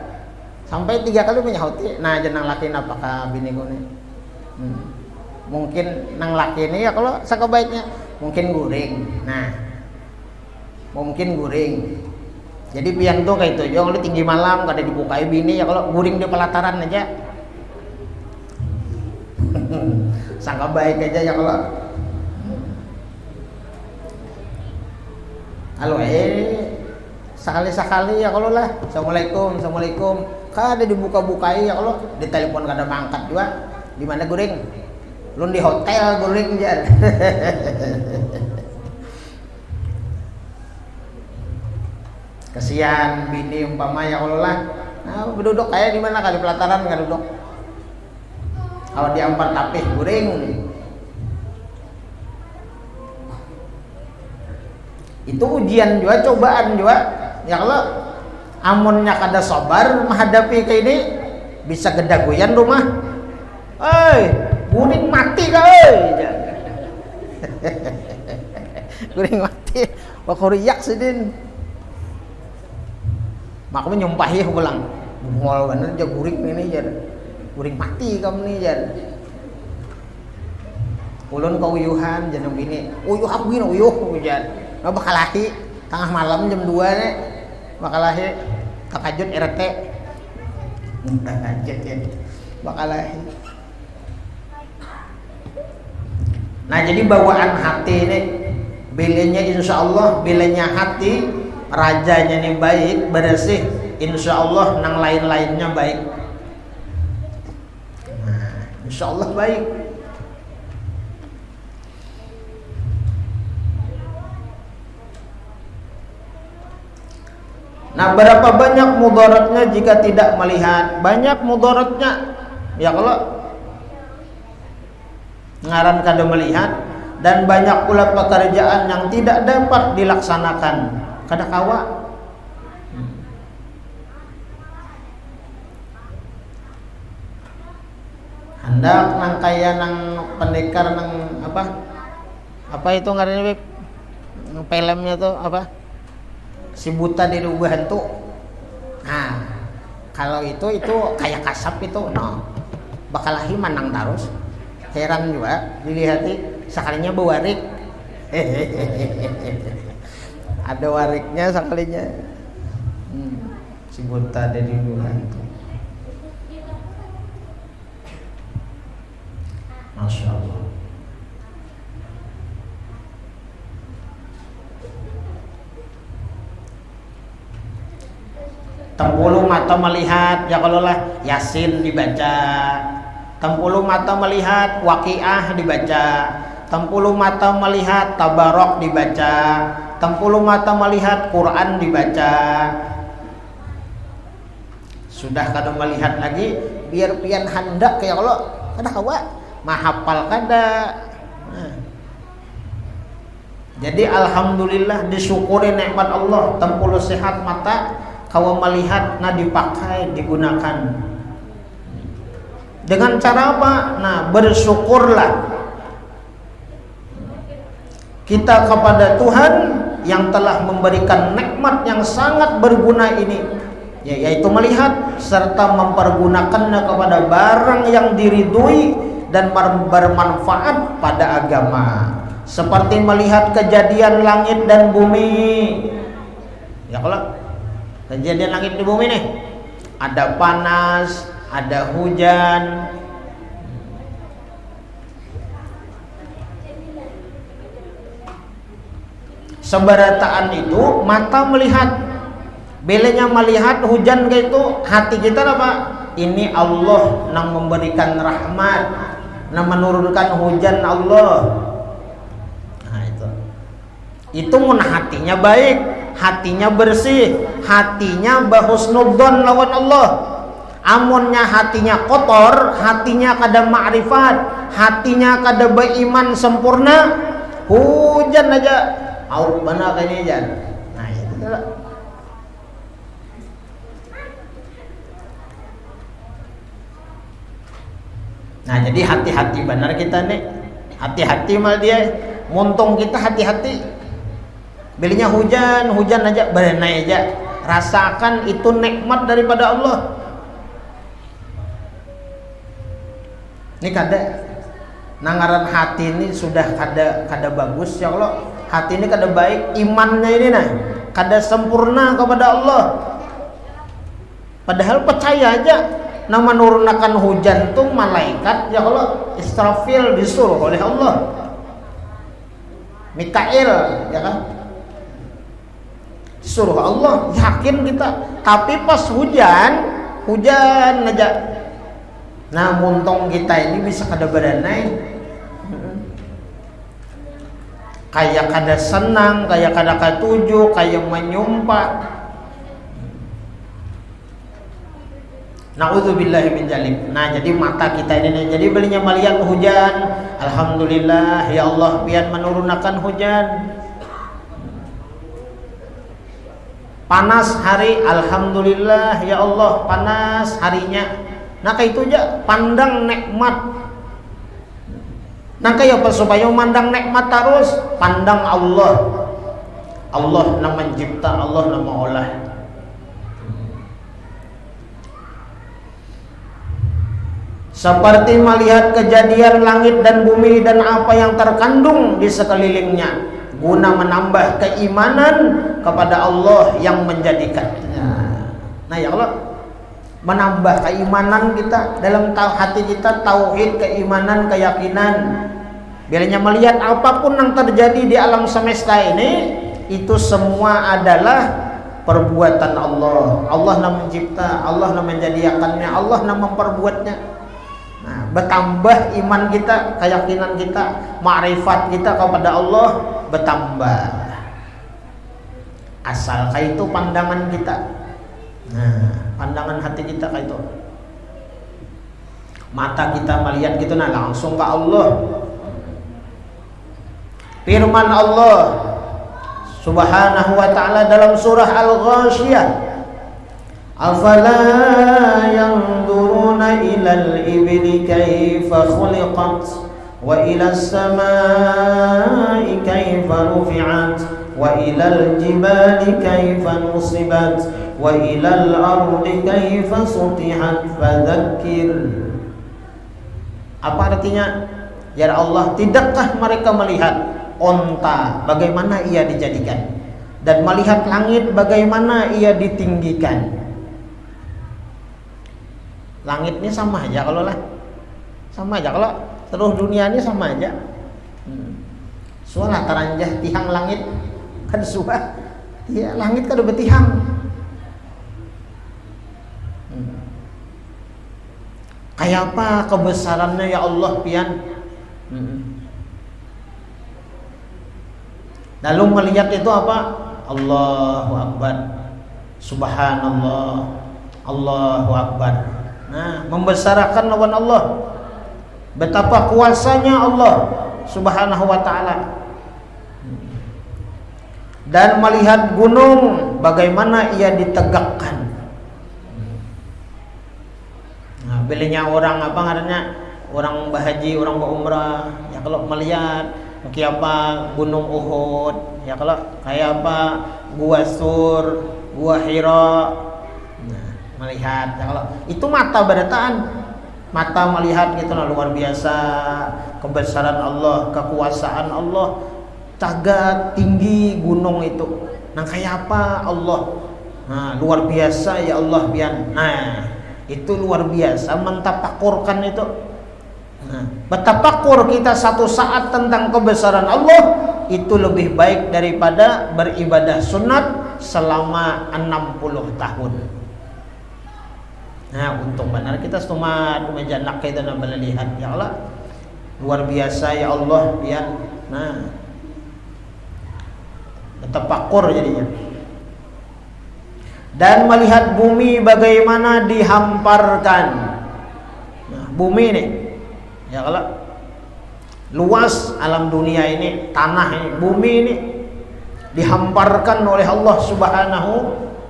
sampai 3 kali menyahuti. Nah jenang laki apakah bini gue nih mungkin nang laki ini ya kalau sekebaiknya mungkin guring. Nah mungkin guring. Jadi pian tuh kayak itu, jangan lu tinggi malam kada dibukai bini ya kalau guring di pelataran aja. Sangka baik aja ya kalau. Halo sekali-sekali ya kalau lah. Assalamualaikum. Kada dibuka-bukai ya kalau ditelepon kada mangkat juga. Di mana guring? Lu di hotel guring jan. Kasihan bini umpama ya Allah lah. Nah, berduduk kayak di mana kali pelataran nggak duduk. Kalau diampar tapih guring. Itu ujian juga, cobaan juga. Ya kalau amunnya kada sabar menghadapi kayak ini bisa gedagoyan rumah. Guring mati kau. Guring mati. Wah riak sidin. Makanya nyumpahi pulang. Bungol bener aja guring ini jar. Guring mati kamu nih jar. ulun keuyuhan jeneng bini uyuh aku gini uyuh hujan no bakalahi tengah malam jam 2 nih bakalahi kakajut RT kakajut ya bakalahi. Nah jadi bawaan hati ini bilanya insya Allah bilanya hati rajanya nih baik bersih insya Allah nang lain-lainnya baik. Nah insya Allah baik. Nah berapa banyak mudaratnya jika tidak melihat? Banyak mudaratnya ya kalau ngaran kada melihat, dan banyak pula pekerjaan yang tidak dapat dilaksanakan kada kawa. Hendak nang kaya nang pendekar nang apa itu ngarannya filmnya tuh apa? Si buta di lubang hantu. Nah, kalau itu kayak kasap itu, no, bakalahi manang terus. Heran juga dilihati sekalinya bewarik. Ada wariknya sekalinya. Si buta di lubang hantu. Masya Allah. Tempuluh mata melihat ya kalau lah Yasin dibaca, tempuluh mata melihat Waqiah dibaca, tempuluh mata melihat Tabarok dibaca, tempuluh mata melihat Quran dibaca. Sudah kada melihat lagi biar pian hendak kayak kalau kada kawa mahapal kada. Nah. Jadi alhamdulillah disyukuri nikmat Allah tempuluh sehat mata kawa melihat nah dipakai digunakan dengan cara apa? Nah bersyukurlah kita kepada Tuhan yang telah memberikan nikmat yang sangat berguna ini, yaitu melihat serta mempergunakannya kepada barang yang diridui dan bermanfaat pada agama, seperti melihat kejadian langit dan bumi. Ya kalau kejadian langit di bumi nih, ada panas, ada hujan. Seberataan itu mata melihat, belenya melihat hujan kayak itu, hati kita apa? Ini Allah yang memberikan rahmat, yang menurunkan hujan Allah. Nah itu mun hatinya baik, hatinya bersih, hatinya bahusnudzon lawan Allah. Amunnya hatinya kotor, hatinya kada ma'rifat, hatinya kada beriman sempurna, hujan aja au benar kayaknya hujan. Nah itu adalah. Nah jadi hati-hati benar kita nih, hati-hati mal dia, muntung kita hati-hati. Belinya hujan aja, berenai aja. Rasakan itu nikmat daripada Allah. Ini kada nangaran hati ini sudah kada bagus ya Allah. Hati ini kada baik, imannya ini nah kada sempurna kepada Allah. Padahal percaya aja nah menurunkan hujan tuh malaikat ya Allah, Israfil disuruh oleh Allah. Mikail ya kan? Suruh Allah, yakin kita. Tapi pas hujan aja. Nah muntung kita ini bisa kada beranai, kayak kada senang, kayak kada katuju, kayak menyumpah. Na'udzubillahi min dzalik. Nah jadi mata kita ini, jadi belinya melihat hujan, alhamdulillah ya Allah pian menurunkan hujan. Panas hari, alhamdulillah ya Allah panas harinya. Nah kayak itu aja pandang nikmat. Nah kayak apa supaya mandang nikmat terus? Pandang Allah. Allah nama mencipta, Allah nama olah. seperti melihat kejadian langit dan bumi dan apa yang terkandung di sekelilingnya, guna menambah keimanan kepada Allah yang menjadikannya. Nah ya Allah, menambah keimanan kita dalam hati kita, tauhid, keimanan, keyakinan. Bilanya melihat apapun yang terjadi di alam semesta ini, itu semua adalah perbuatan Allah. Allah yang mencipta, Allah yang menjadikannya, Allah yang memperbuatnya. Nah, bertambah iman kita, keyakinan kita, ma'rifat kita kepada Allah bertambah. Asalkan itu pandangan kita. Nah, pandangan hati kita kayak itu. Mata kita melihat gitu, nah langsung ke Allah. Firman Allah Subhanahu wa ta'ala dalam surah Al-Ghasyiyah, afala yanzuruna ilal ibli kaifa khuliqat wa ilas samai kaifa rufi'at wa ilal jibali kaifa nusibat wa ilal ardi kaifa sutihat fadzakir. Apa artinya? Ya Allah, tidakkah mereka melihat onta bagaimana ia dijadikan, dan melihat langit bagaimana ia ditinggikan? Langit ini sama aja kalau lah, sama aja kalau seluruh dunia ini sama aja. Soalnya taranjah tihang langit kan suah, ya langit kan udah betihang. Kayak apa kebesarannya ya Allah pian. Lalu melihat itu apa? Allahu Akbar, Subhanallah, Allahu Akbar. Nah, membesarkan lawan Allah, betapa kuasanya Allah Subhanahu wa ta'ala. Dan melihat gunung bagaimana ia ditegakkan. Nah, bilanya orang apa ngarannya, orang berhaji, orang berumrah, ya kalau melihat kayak apa gunung Uhud, ya kalau kayak apa gua Sur, gua Hira. Nah, melihat ya kalau itu mata berataan, mata melihat gitu nah, luar biasa kebesaran Allah, kekuasaan Allah, cagat tinggi gunung itu. Nah kayak apa Allah, nah luar biasa ya Allah pian. Nah itu luar biasa mentafakurkan itu. Nah, bertafakur kita satu saat tentang kebesaran Allah itu lebih baik daripada beribadah sunat selama 60 tahun. Nah, untung benar kita cuma mejanak kita nak melihat ya Allah. Luar biasa ya Allah pian. Nah, bertafakur jadinya. Dan melihat bumi bagaimana dihamparkan. Nah, bumi ini ya kalau luas alam dunia ini, tanah ini, bumi ini dihamparkan oleh Allah Subhanahu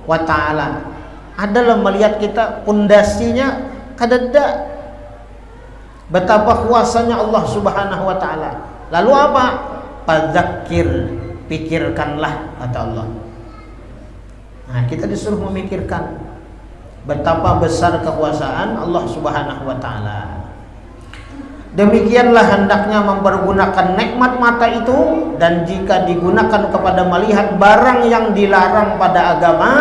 wa ta'ala. Adalah melihat kita pondasinya kadada, betapa kuasanya Allah Subhanahu wa ta'ala. Lalu apa? Fadzakir, pikirkanlah kata Allah. Nah, kita disuruh memikirkan betapa besar kekuasaan Allah Subhanahu wa ta'ala. Demikianlah hendaknya mempergunakan nikmat mata itu, dan jika digunakan kepada melihat barang yang dilarang pada agama,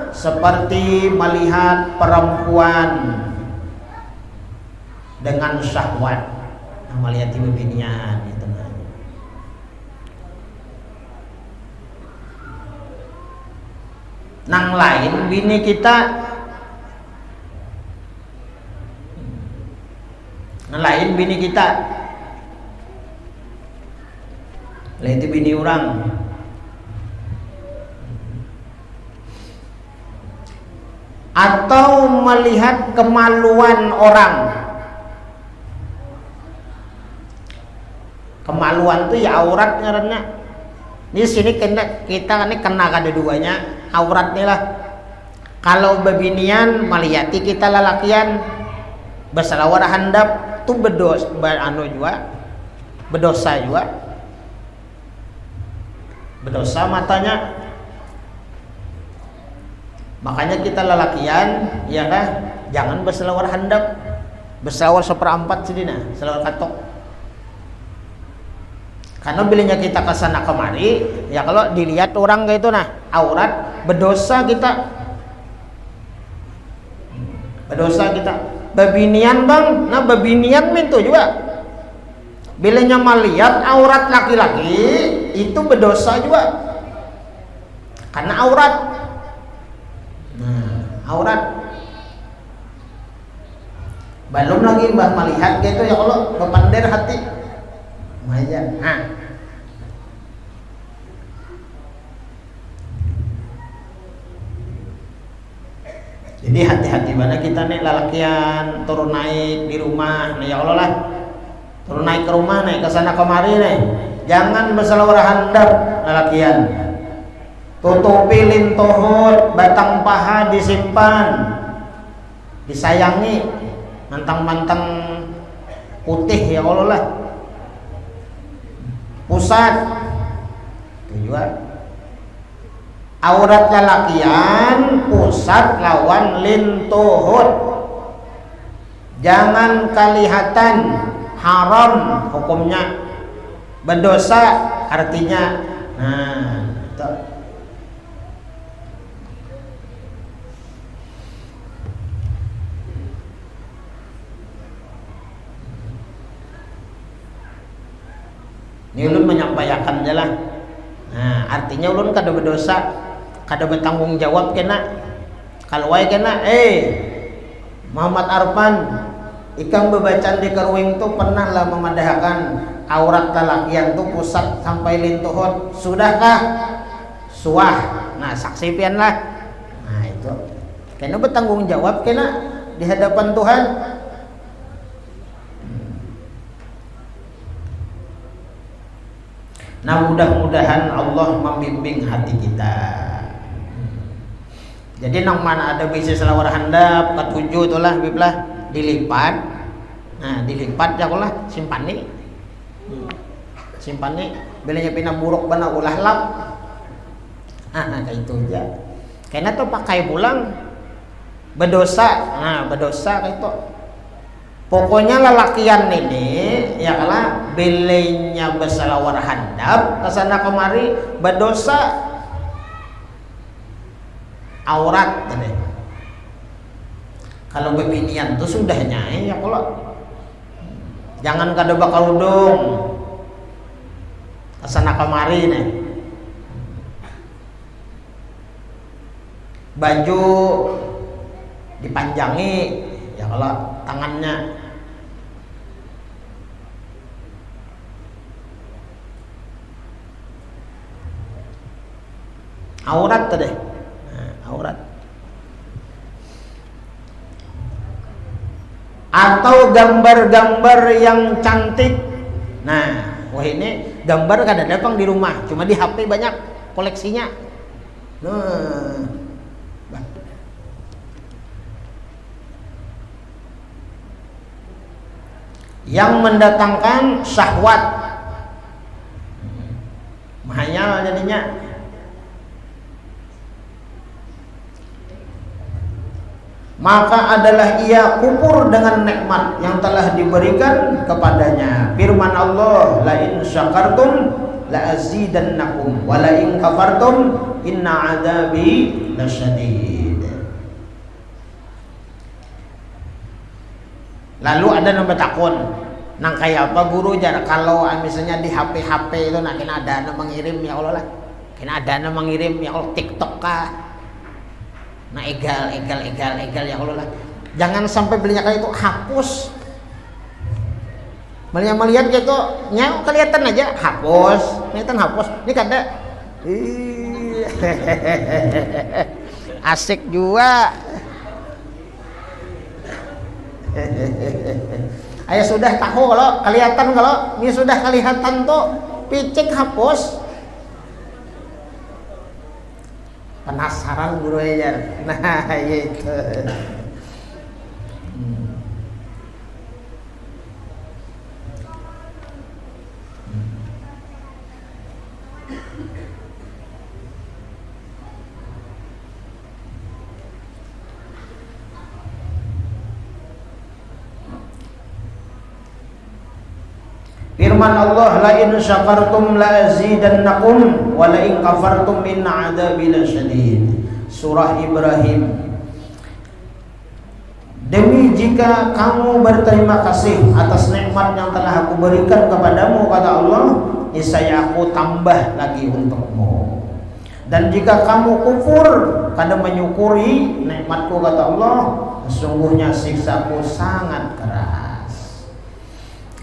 seperti melihat perempuan dengan syahwat, melihat ibu binian gitu. Nang lain bini kita, nang lain bini kita, lain itu bini orang. Atau melihat kemaluan orang. Kemaluan itu ya aurat ngarannya. Di sini kita ini kena kedua-duanya, aurat nih lah. Kalau bebinian melihati kita lalakian berselawar handap tuh berdosa juga, berdosa matanya. Makanya kita lalakian ya kan, jangan berselawar handap. Berselawar seperempat sedina, selawar katok. Karena bilinya kita ke sana kemari, ya kalau dilihat orang kayak itu nah, aurat, berdosa kita. Berdosa kita. Babinian bang, nah babinian itu juga. Bilanya melihat aurat laki-laki, itu berdosa juga. Karena aurat. Nah, aurat. Belum lagi mbah melihat gitu ya Allah, bepander hati. Maja. Nah. Jadi hati-hati mana kita nih lalakian turun naik di rumah, nih ya Allah lah. Turun naik ke rumah nih, ke sana kemari nih. Jangan berselawar handap lalakian. Tutupi lintohut, batang paha disimpan. Disayangi, mantang-mantang putih ya Allah lah. Pusat tujuan aurat lalakian pusat lawan lintuhut, jangan kelihatan, haram hukumnya, berdosa artinya. Nah itu. Ini ulun menyampaikan aja lah. Nah, artinya ulun kada berdosa, kada bertanggung jawab kena. Kalau wae kena, Muhammad Arfan, ikang bebacaan di Kerwing tuh pernah lah memadahkan aurat lalakian tuh pusat sampai lintuhut. Sudahkah? Suah. Nah, saksi pian lah. Nah, itu. Kena bertanggung jawab kena di hadapan Tuhan. Nah, mudah-mudahan Allah membimbing hati kita. Jadi nang mana ada bisnis selawar handap ketujuh itulah biblah dilipat. Nah, dilipat ya lah simpan nih. Simpan nih bilanya pina buruk bana ulah lap. Kayak itu aja. Karena tuh pakai pulang berdosa. Nah, berdosa kayak itu. Pokoknya lelakian ini ya kalah belenya berselawar handap kesana kemari berdosa aurat tadi. Kalau bebinian tuh sudahnya ya kalau jangan kada bakal udung kesana kemari nih. Baju dipanjangi ya kalau tangannya. Aurat tadi. Nah, aurat. Atau gambar-gambar yang cantik. Nah, wah ini gambar kada datang di rumah, cuma di HP banyak koleksinya. Nah, yang mendatangkan syahwat, mahal jadinya. Maka adalah ia kufur dengan nikmat yang telah diberikan kepadanya. Firman Allah, la in syakartum la azidannakum wa la in kafartum inna adzabi lasyadid. Lalu ada yang bertakun, nang kayak apa guru jar kalau misalnya di HP itu nak kena ada yang mengirim ya Allah lah. Kena ada yang mengirim ya Allah TikTok kah. Nah egal ya Allah lah. Jangan sampai belinya kayak itu hapus. Melihat gitu, nya kelihatan aja hapus, kelihatan hapus. Ini kada. Asik juga. Ayo sudah tahu kalau kelihatan, kalau ini sudah kelihatan tuh picik hapus. Penasaran guru aja. Nah itu. Firman Allah, la in syakartum la azidannakum wa la in kafartum min adzabi lasyadid. Surah Ibrahim. Demi jika kamu berterima kasih atas nikmat yang telah aku berikan kepadamu, kata Allah, niscaya aku tambah lagi untukmu. Dan jika kamu kufur, kada menyukuri nikmatku, kata Allah, sesungguhnya siksaku sangat keras.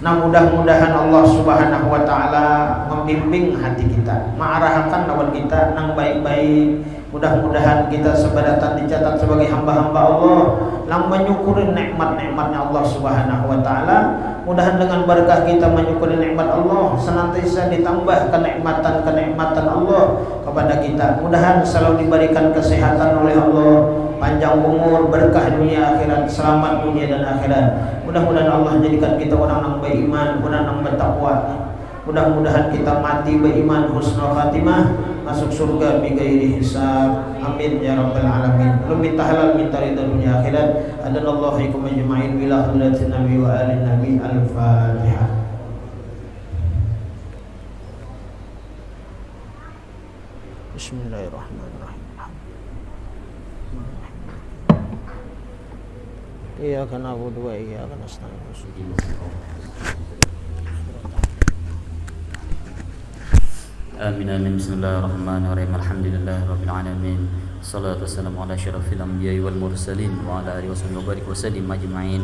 Nah, mudah-mudahan Allah Subhanahu wa taala membimbing hati kita, mengarahkan lawan kita nang baik-baik. Mudah-mudahan kita sebaratan dicatat sebagai hamba-hamba Allah yang menyukuri nikmat-nikmatnya Allah Subhanahu wa taala. Mudahan dengan berkah kita menyukuri nikmat Allah, senantiasa ditambah kenikmatan-kenikmatan Allah kepada kita. Mudahan selalu diberikan kesehatan oleh Allah, panjang umur, berkah dunia akhirat, selamat dunia dan akhirat. Mudah-mudahan Allah jadikan kita orang yang beriman, orang yang bertakwa. Mudah-mudahan kita mati beriman, husnul khatimah, masuk surga bighairi hisab. Amin ya rabbal alamin. Belum minta halal, minta ridha dunia akhirat. Adanallahu ikum ajma'in bila hadratin nabi wa alin nabi. Al-Fatihah. Bismillahirrahmanirrahim. Iyyaka na'budu wa iyyaka nasta'in. Amin amin. Bismillahirrahmanirrahim. Alhamdulillahirabbil alamin. Wassalatu wassalamu ala asyrafil anbiya'i wal mursalin wa ala alihi washabihi wa barik wa sallim ajma'in.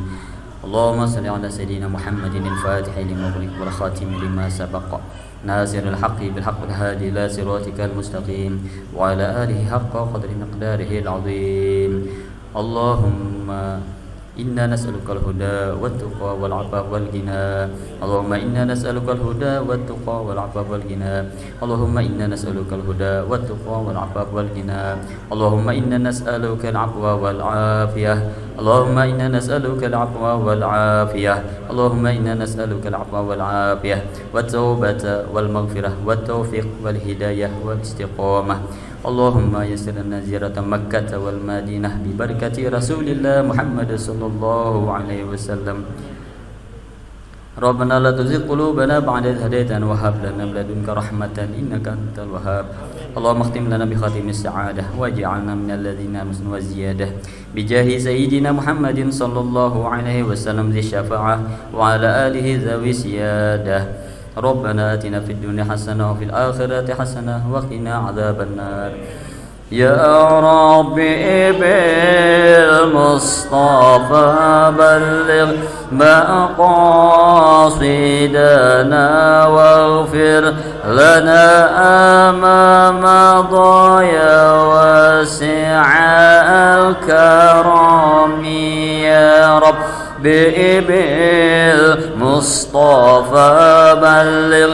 Allahumma shalli ala sayyidina Muhammadin al-Fatihi lima ughliqa wal khatimi lima sabaqa. Nasiril haqqi bil haqqil hadi ila siratikal mustaqim wa ala alihi haqqa qadri miqdarihi al-'azim. Allahumma inna nas'aluka al-huda wat-tuqa wal-'afaf wal-ghina. Allahumma inna nas'aluka al-huda wat-tuqa wal-'afaf wal-ghina. Allahumma inna nas'aluka al-huda wat-tuqa wal-'afaf wal-ghina. Allahumma inna nas'aluka al-'afwa wal-'afiyah. Allahumma inna nas'aluka al-'afwa wal-'afiyah. Allahumma inna nas'aluka al-'afwa wal-'afiyah wat-taubata wal-maghfirah wat-tawfiq wal-hidayah wal-istiqamah. Allahumma yassir lana ziyarata Makkah wal Madinah bi barakati Rasulillah Muhammad sallallahu alaihi wasallam. Rabbana la tuzigh qulubana ba'da idh hadaytana wa hab lana min ladunka rahmatan innaka antal wahhab. Allahumma khtim lana bi khatimis sa'adah waj'alna minal ladzina amanu wa ziyadah bi jahi sayyidina Muhammadin sallallahu alaihi wasallam zi syafa'ah wa ala alihi zawi siyadah. ربنا آتنا في الدنيا حسنة وفي الآخرة حسنة وقنا عذاب النار. يا ربي بالمصطفى بلغ مقاصدنا واغفر لنا ما مضى يا واسع الكرم يا رب. بالمصطفى بلغ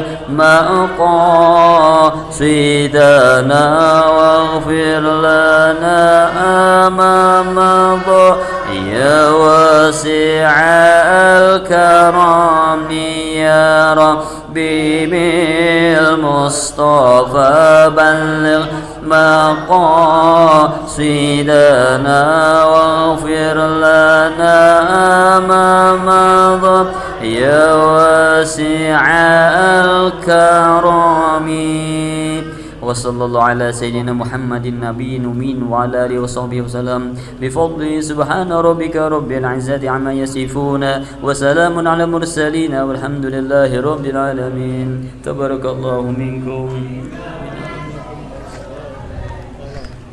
مقاصدنا واغفر لنا ما مضى يا واسع الكرم يا ربي بالمصطفى بلغ مقاصدنا واغفر لنا ما مضى يا واسع الكرم. وصلى الله على سيدنا محمد النبي الأمين وعلى آله وصحبه وسلم بفضل سبحان ربك رب العزة عما يصفون وسلام على المرسلين والحمد لله رب العالمين. تبارك الله منكم.